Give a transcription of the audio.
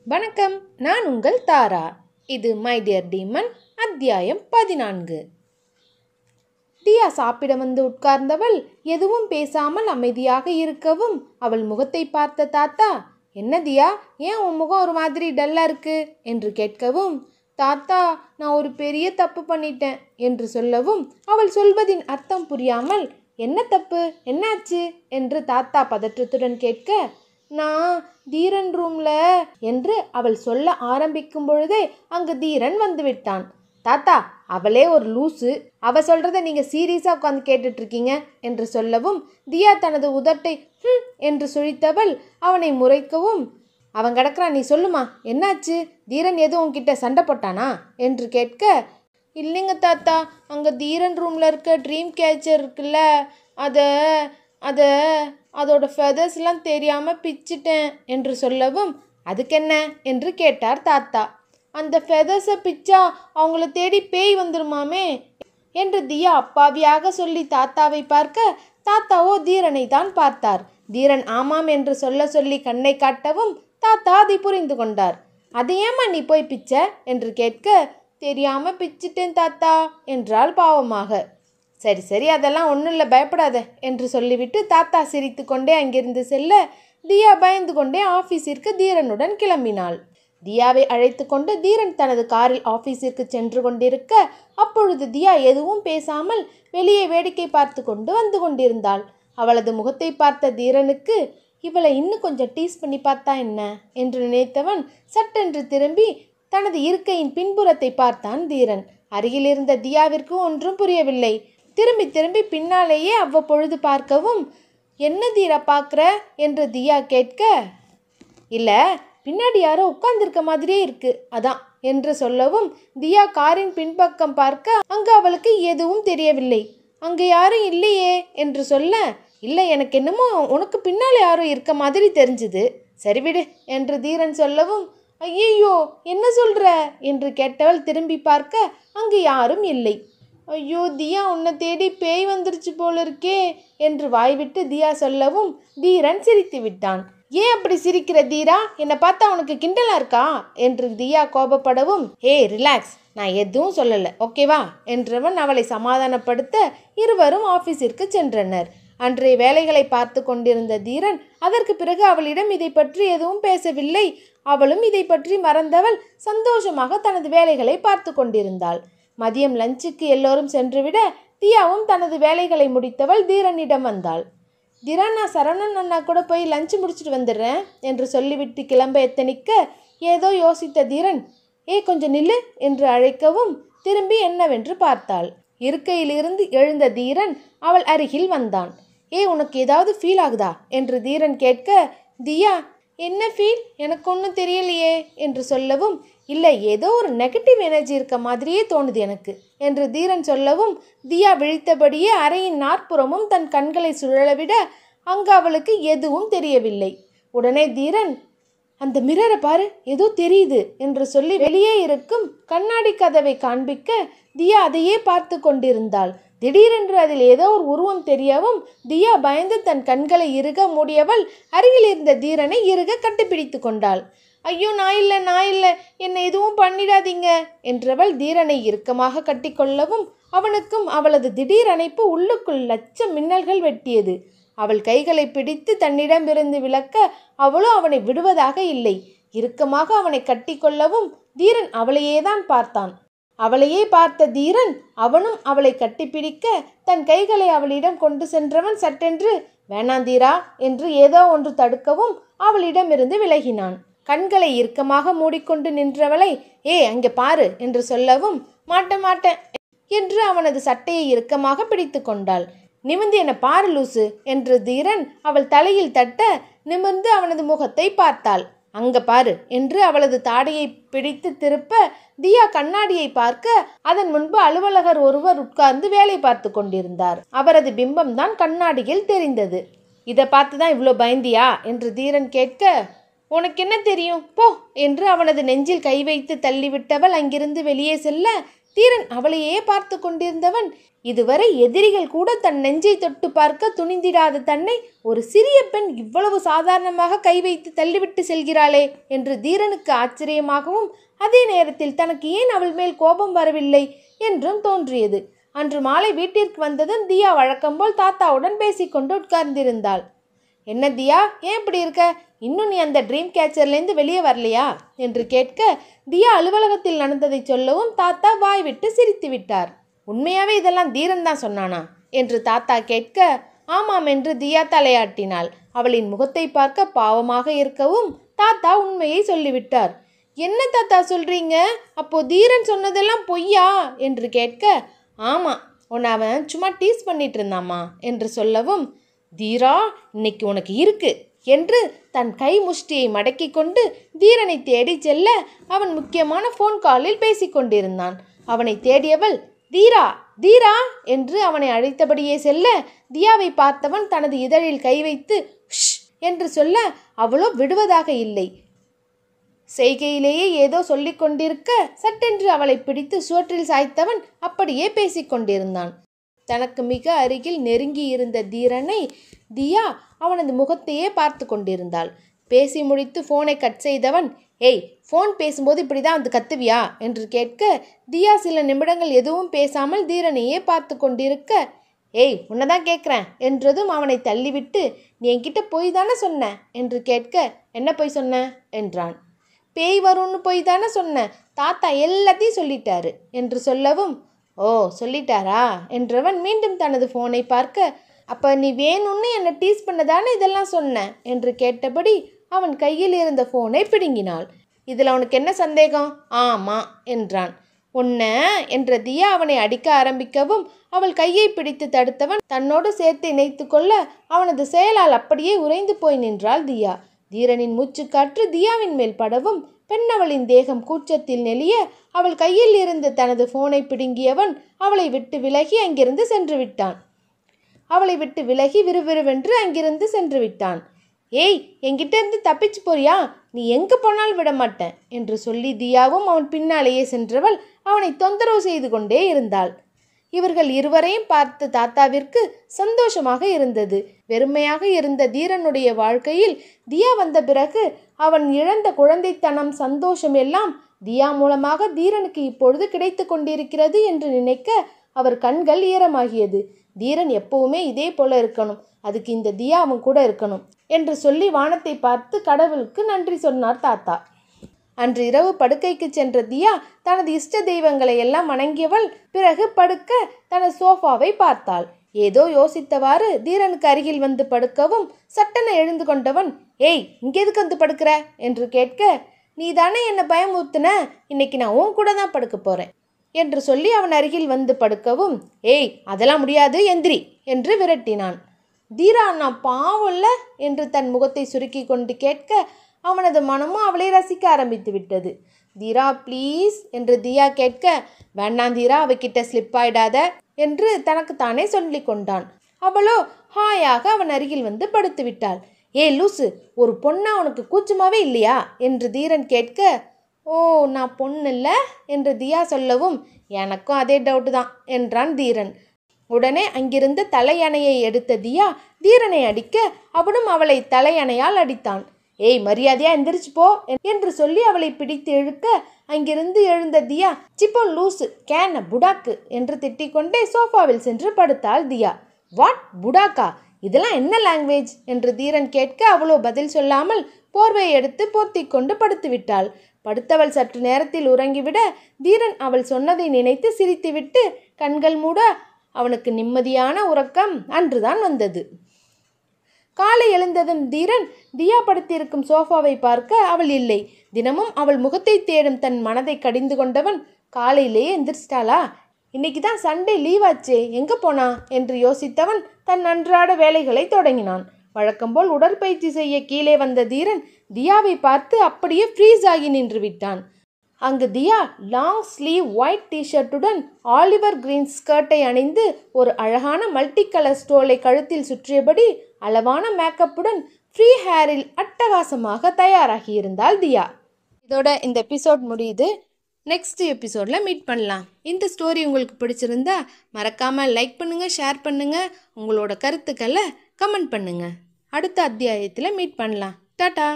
வணக்கம், நான் உங்கள் தாரா. இது மை டியர் டீமன் அத்தியாயம் 14. தியா சாப்பிட வந்து உட்கார்ந்தவள் எதுவும் பேசாமல் அமைதியாக இருக்கவும் அவள் முகத்தை பார்த்த தாத்தா, என்ன தியா, ஏன் உன் முகம் ஒரு மாதிரி டல்லா இருக்கு என்று கேட்கவும், தாத்தா நான் ஒரு பெரிய தப்பு பண்ணிட்டேன் என்று சொல்லவும் அவள் சொல்வதின் அர்த்தம் புரியாமல், என்ன தப்பு, என்னாச்சு என்று தாத்தா பதற்றத்துடன் கேட்க, நான் தீரன் ரூம்ல என்று அவள் சொல்ல ஆரம்பிக்கும் பொழுதே அங்கு தீரன் வந்து விட்டான். தாத்தா, அவளே ஒரு லூசு, அவ சொல்றத நீங்க சீரியஸா உட்காந்து கேட்டுட்டு இருக்கீங்க என்று சொல்லவும் தியா தனது உதட்டை என்று சுழித்தவள் அவனை முறைக்கவும், அவன் கிடக்குறான், நீ சொல்லுமா, என்னாச்சு, தீரன் எதுவும் உன்கிட்ட சண்டை போட்டானா என்று கேட்க, இல்லைங்க தாத்தா, அங்கே தீரன் ரூமில் இருக்க ட்ரீம் கேச்சர் இருக்குல்ல, அதோட ஃபெதர்ஸ்லாம் தெரியாமல் பிச்சிட்டேன் என்று சொல்லவும், அதுக்கென்ன என்று கேட்டார் தாத்தா. அந்த ஃபெதர்ஸை பிச்சா அவங்கள தேடி பேய் வந்துருமாமே என்று தியா அப்பாவியாக சொல்லி தாத்தாவை பார்க்க, தாத்தாவோ தீரனை தான் பார்த்தார். தீரன் ஆமாம் என்று சொல்ல சொல்லி கண்ணை காட்டவும் தாத்தா அதை புரிந்து கொண்டார். அதை ஏமா நீ போய் பிச்ச என்று கேட்க, தெரியாம பிச்சிட்டேன் தாத்தா என்றாள் பாவமாக. சரி சரி, அதெல்லாம் ஒன்றும் இல்லை, பயப்படாத என்று சொல்லிவிட்டு தாத்தா சிரித்து கொண்டே அங்கிருந்து செல்ல தியா பயந்து கொண்டே ஆஃபீஸிற்கு தீரனுடன் கிளம்பினாள். தியாவை அழைத்து கொண்டு தீரன் தனது காரில் ஆஃபீஸிற்கு சென்று கொண்டிருக்க அப்பொழுது தியா எதுவும் பேசாமல் வெளியே வேடிக்கை பார்த்து கொண்டு வந்து கொண்டிருந்தாள். அவளது முகத்தை பார்த்த தீரனுக்கு, இவளை இன்னும் கொஞ்சம் டீஸ் பண்ணி பார்த்தா என்ன என்று நினைத்தவன் சட்டென்று திரும்பி தனது இருக்கையின் பின்புறத்தை பார்த்தான். தீரன் அருகில் இருந்த தியாவிற்கு ஒன்றும் புரியவில்லை. திரும்பி திரும்பி பின்னாலேயே அவ்வப்பொழுது பார்க்கவும், என்ன தீரா பார்க்குற என்று தியா கேட்க, இல்லை பின்னாடி யாரோ உட்கார்ந்திருக்க மாதிரியே இருக்கு அதான் என்று சொல்லவும் தியா காரின் பின்பக்கம் பார்க்க அங்கு அவளுக்கு எதுவும் தெரியவில்லை. அங்கே யாரும் இல்லையே என்று சொல்ல, இல்லை எனக்கு என்னமோ உனக்கு பின்னால் யாரோ இருக்க மாதிரி தெரிஞ்சுது, சரிவிடு என்று தீரன் சொல்லவும், ஐயோ என்ன சொல்ற என்று கேட்டவள் திரும்பி பார்க்க அங்கு யாரும் இல்லை. ஐயோ தியா, உன்னை தேடி பேய் வந்துருச்சு போல இருக்கே என்று வாய்விட்டு தியா சொல்லவும் தீரன் சிரித்து விட்டான். ஏன் அப்படி சிரிக்கிற தீரா, என்னை பார்த்தா உனக்கு கிண்டலா இருக்கா என்று தியா கோபப்படவும், ஹே ரிலாக்ஸ், நான் எதுவும் சொல்லலை, ஓகேவா என்றவன் அவளை சமாதானப்படுத்த இருவரும் ஆஃபீஸிற்கு சென்றனர். அன்றைய வேலைகளை பார்த்து கொண்டிருந்த தீரன் அதற்கு பிறகு அவளிடம் இதை பற்றி எதுவும் பேசவில்லை. அவளும் இதை பற்றி மறந்தவள் சந்தோஷமாக தனது வேலைகளை பார்த்து கொண்டிருந்தாள். மதியம் லஞ்சுக்கு எல்லோரும் சென்றுவிட தியாவும் தனது வேலைகளை முடித்தவள் தீரனிடம் வந்தாள். தீரா, நான் சரவணன் அண்ணா கூட போய் லஞ்சு முடிச்சுட்டு வந்துடுறேன் என்று சொல்லிவிட்டு கிளம்ப எத்தனிக்க ஏதோ யோசித்த தீரன், கொஞ்சம் நில்லு என்று அழைக்கவும் திரும்பி என்னவென்று பார்த்தாள். இருக்கையிலிருந்து எழுந்த தீரன் அவள் அருகில் வந்தான். உனக்கு ஏதாவது ஃபீல் ஆகுதா என்று தீரன் கேட்க, தியா என்ன ஃபீல், எனக்கு ஒன்றும் தெரியலையே என்று சொல்லவும், இல்லை ஏதோ ஒரு நெகட்டிவ் எனர்ஜி இருக்க மாதிரியே தோணுது எனக்கு என்று தீரன் சொல்லவும் தியா விழித்தபடியே அறையின் நாற்புறமும் தன் கண்களை சுழலவிட அங்கு அவளுக்கு எதுவும் தெரியவில்லை. உடனே தீரன், அந்த மிரரை பாரு, ஏதோ தெரியுது என்று சொல்லி வெளியே இருக்கும் கண்ணாடி கதவை காண்பிக்க தியா அதையே பார்த்து கொண்டிருந்தாள். திடீரென்று அதில் ஏதோ ஒரு உருவம் தெரியவும் தியா பயந்து தன் கண்களை இறுக மூடியவள் அருகில் இருந்த தீரனை இறுக கட்டிப்பிடித்து கொண்டாள். ஐயோ நான் இல்லை, என்னை எதுவும் பண்ணிடாதீங்க என்றவள் தீரனை இறுக்கமாக கட்டிக்கொள்ளவும் அவனுக்கும் அவளது திடீர் அணைப்பு உள்ளுக்குள் லட்சம் மின்னல்கள் வெட்டியது. அவள் கைகளை பிடித்து தன்னிடமிருந்து விலக்க அவளோ அவனை விடுவதாக இல்லை. இறுக்கமாக அவனை கட்டிக்கொள்ளவும் தீரன் அவளையேதான் பார்த்தான். அவளையே பார்த்த தீரன் அவனும் அவளை கட்டிப்பிடிக்க தன் கைகளை அவளிடம் கொண்டு சென்றவன் சட்டென்று வேணாந்தீரா என்று ஏதோ ஒன்று தடுக்கவும் அவளிடமிருந்து விலகினான். கண்களை இறுக்கமாக மூடிக்கொண்டு நின்றவளை அங்கே பாரு என்று சொல்லவும் மாட்டேன் என்று அவனது சட்டையை இறுக்கமாக பிடித்து கொண்டாள். நிமிர்ந்து என்ன பாரு லூசு என்று தீரன் அவள் தலையில் தட்ட நிமிர்ந்து அவனது முகத்தை பார்த்தாள். அங்க பாரு என்று அவளது தாடையை பிடித்து திருப்ப தியா கண்ணாடியை பார்க்க அதன் முன்பு அலுவலகர் ஒருவர் உட்கார்ந்து வேலை பார்த்து கொண்டிருந்தார். அவரது பிம்பம் தான் கண்ணாடியில் தெரிந்தது. இதை பார்த்துதான் இவ்வளோ பயந்தியா என்று தீரன் கேட்க, உனக்கு என்ன தெரியும் போ என்று அவனது நெஞ்சில் கை வைத்து தள்ளிவிட்டவள் அங்கிருந்து வெளியே செல்ல தீரன் அவளையே பார்த்து கொண்டிருந்தவன், இதுவரை எதிரிகள் கூட தன் நெஞ்சை தொட்டு பார்க்க துணிந்திடாத தன்னை ஒரு சிறிய பெண் இவ்வளவு சாதாரணமாக கை வைத்து தள்ளிவிட்டு செல்கிறாளே என்று தீரனுக்கு ஆச்சரியமாகவும் அதே நேரத்தில் தனக்கு ஏன் அவள் மேல் கோபம் வரவில்லை என்றும் தோன்றியது. அன்று மாலை வீட்டிற்கு வந்ததும் தியா வழக்கம்போல் தாத்தாவுடன் பேசிக்கொண்டு உட்கார்ந்திருந்தாள். என்ன தியா, ஏன் இப்படி இருக்க? இன்னும் நீ அந்த ட்ரீம் கேச்சர்லேருந்து வெளியே வரலையா என்று கேட்க, தியா அலுவலகத்தில் நடந்ததை சொல்லவும் தாத்தா வாய் விட்டு சிரித்து விட்டார். உண்மையாவே இதெல்லாம் தீரன் தான் சொன்னானா என்று தாத்தா கேட்க, ஆமாம் என்று தியா தலையாட்டினாள். அவளின் முகத்தை பார்க்க பாவமாக இருக்கவும் தாத்தா உண்மையை சொல்லிவிட்டார். என்ன தாத்தா சொல்றீங்க? அப்போ தீரன் சொன்னதெல்லாம் பொய்யா என்று கேட்க, ஆமா, உன்னை அவன் சும்மா டீஸ் பண்ணிட்டு இருந்தாமா என்று சொல்லவும், தீரா இன்னைக்கு உனக்கு இருக்கு என்று தன் கை முஷ்டியை மடக்கி கொண்டு தீரனை தேடி செல்ல அவன் முக்கியமான ஃபோன் காலில் பேசிக்கொண்டிருந்தான். அவனை தேடியவள் தீரா தீரா என்று அவனை அழைத்தபடியே செல்ல, தியாவை பார்த்தவன் தனது இதழில் கை வைத்து ஷ் என்று சொல்ல அவளோ விடுவதாக இல்லை. செய்கையிலேயே ஏதோ சொல்லிக் கொண்டிருக்க சட்டென்று அவளை பிடித்து சுவற்றில் சாய்த்தவன் அப்படியே பேசிக்கொண்டிருந்தான். தனக்கு மிக அருகில் நெருங்கி இருந்த தீரனை தியா அவனது முகத்தையே பார்த்து கொண்டிருந்தாள். பேசி முடித்து ஃபோனை கட் செய்தவன், ஏய், ஃபோன் பேசும்போது இப்படிதான் வந்து கத்துவியா என்று கேட்க, தியா சில நிமிடங்கள் எதுவும் பேசாமல் தீரனையே பார்த்து கொண்டிருக்க, ஏய், உன்னதான் கேட்குறேன் என்றதும் அவனை தள்ளிவிட்டு, நீ என்கிட்ட போய் தானே சொன்ன என்று கேட்க, என்ன போய் சொன்ன என்றான். பேய் வரும்னு போய் தானே சொன்னேன், தாத்தா எல்லாத்தையும் சொல்லிட்டாரு என்று சொல்லவும், ஓ சொல்லிட்டாரா என்றவன் மீண்டும் தனது ஃபோனை பார்க்க, அப்போ நீ வேணும்னு என்னை டீஸ் பண்ணதானே இதெல்லாம் சொன்ன என்று கேட்டபடி அவன் கையில் இருந்த ஃபோனை பிடுங்கினாள். இதில் அவனுக்கு என்ன சந்தேகம்? ஆமாம் என்றான். உன்ன என்ற தியா அவனை அடிக்க ஆரம்பிக்கவும் அவள் கையை பிடித்து தடுத்தவன் தன்னோடு சேர்த்து இணைத்து கொள்ள அவனது செயலால் அப்படியே உறைந்து போய் நின்றாள் தியா. தீரனின் மூச்சுக்காற்று தியாவின் மேல் படவும் பெண்ணவளின் தேகம் கூச்சத்தில் நெளிய அவள் கையில் இருந்து தனது ஃபோனை பிடுங்கியவன் அவளை விட்டு விலகி அங்கிருந்து சென்று விட்டான். விறுவிறுவென்று அங்கிருந்து சென்று விட்டான். ஏய், என்கிட்ட இருந்து தப்பிச்சு போறியா? நீ எங்கே போனாலும் விட மாட்டேன் என்று சொல்லி தியாவும் அவன் பின்னாலேயே சென்றவள் அவனை தொந்தரவு செய்து கொண்டே இருந்தாள். இவர்கள் இருவரையும் பார்த்து தாத்தாவிற்கு சந்தோஷமாக இருந்தது. வெறுமையாக இருந்த தீரனுடைய வாழ்க்கையில் தியா வந்த பிறகு அவன் இழந்த குழந்தைத்தனம் சந்தோஷம் எல்லாம் தியா மூலமாக தீரனுக்கு இப்பொழுது கிடைத்து கொண்டிருக்கிறது என்று நினைக்க அவர் கண்கள் ஈரமாகியது. தீரன் எப்பவுமே இதே போல இருக்கணும், அதுக்கு இந்த தியா அவன் கூட இருக்கணும் என்று சொல்லி வானத்தை பார்த்து கடவுளுக்கு நன்றி சொன்னார் தாத்தா. அன்று இரவு படுக்கைக்கு சென்ற தியா தனது இஷ்ட தெய்வங்களை எல்லாம் வணங்கியவள் பிறகு படுக்க தனது சோஃபாவை பார்த்தாள். ஏதோ யோசித்தவாறு தீரனுக்கு அருகில் வந்து படுக்கவும் சட்டென எழுந்து கொண்டவன், ஏய், இங்கே எதுக்கு வந்து படுக்கிற என்று கேட்க, நீ தானே என்னை பயமுறுத்தின, இன்னைக்கு நான் உன் கூட தான் படுக்க போறேன் என்று சொல்லி அவன் அருகில் வந்து படுக்கவும், ஏய், அதெல்லாம் முடியாது, எந்திரி என்று விரட்டினான். தீரா, நான் பாவம்ல என்று தன் முகத்தை சுருக்கி கொண்டு கேட்க அவனது மனமும் அவளை ரசிக்க ஆரம்பித்து விட்டது. தீரா ப்ளீஸ் என்று தியா கேட்க, வேண்டாம் தீரா, அவகிட்ட ஸ்லிப் ஆயிடாத என்று தனக்கு தானே சொல்லி கொண்டான். அவளோ ஹாயாக அவன் அருகில் வந்து படுத்து விட்டாள். ஏ லூசு, ஒரு பொண்ணா உனக்கு கூச்சமாவே இல்லையா என்று தீரன் கேட்க, ஓ நான் பொண்ணு இல்லை என்று தியா சொல்லவும், எனக்கும் அதே டவுட்டு தான் என்றான் தீரன். உடனே அங்கிருந்த தலையணையை எடுத்த தியா தீரனை அடிக்க அவனும் அவளை தலையணையால் அடித்தான். ஏய், மரியாதையா எந்திரிச்சு போ என்று சொல்லி அவளை பிடித்து இழுக்க அங்கிருந்து எழுந்த தியா, சிப்போ லூசு, கேன புடாக்கு என்று திட்டிக்கொண்டே சோஃபாவில் சென்று படுத்தாள் தியா. வாட், புடாக்கா? இதெல்லாம் என்ன லாங்குவேஜ் என்று தீரன் கேட்க அவளோ பதில் சொல்லாமல் போர்வையை எடுத்து போர்த்தி கொண்டு படுத்து விட்டாள். படுத்தவள் சற்று நேரத்தில் உறங்கிவிட தீரன் அவள் சொன்னதை நினைத்து சிரித்துவிட்டு கண்கள் மூட அவனுக்கு நிம்மதியான உறக்கம் அன்றுதான் வந்தது. காலை எழுந்ததும் தீரன் தியா படுத்திருக்கும் சோஃபாவை பார்க்க அவள் இல்லை. தினமும் அவள் முகத்தை தேடும் தன் மனதை கடிந்து கொண்டவன், காலையிலேயே எந்திரிச்சிட்டாளா, இன்னைக்கு தான் சண்டே லீவ் ஆச்சே, எங்கே போனா என்று யோசித்தவன் தன் அன்றாட வேலைகளை தொடங்கினான். வழக்கம்போல் உடற்பயிற்சி செய்ய கீழே வந்த தீரன் தியாவை பார்த்து அப்படியே ஃப்ரீஸ் ஆகி நின்று விட்டான். அங்கு தியா லாங் ஸ்லீவ் ஒயிட் டிஷர்ட்டுடன் ஆலிவர் கிரீன் ஸ்கர்ட்டை அணிந்து ஒரு அழகான மல்டி கலர் ஸ்டோலை கழுத்தில் சுற்றியபடி அளவான மேக்கப்புடன் ஃப்ரீ ஹேரில் அட்டகாசமாக தயாராகி இருந்தாள் தியா. இதோட இந்த எபிசோட் முடியுது. நெக்ஸ்ட் எபிசோடில் மீட் பண்ணலாம். இந்த ஸ்டோரி உங்களுக்கு பிடிச்சிருந்தா மறக்காமல் லைக் பண்ணுங்கள், ஷேர் பண்ணுங்கள், உங்களோட கருத்துக்களை கமெண்ட் பண்ணுங்கள். அடுத்த அத்தியாயத்தில் மீட் பண்ணலாம். டாடா.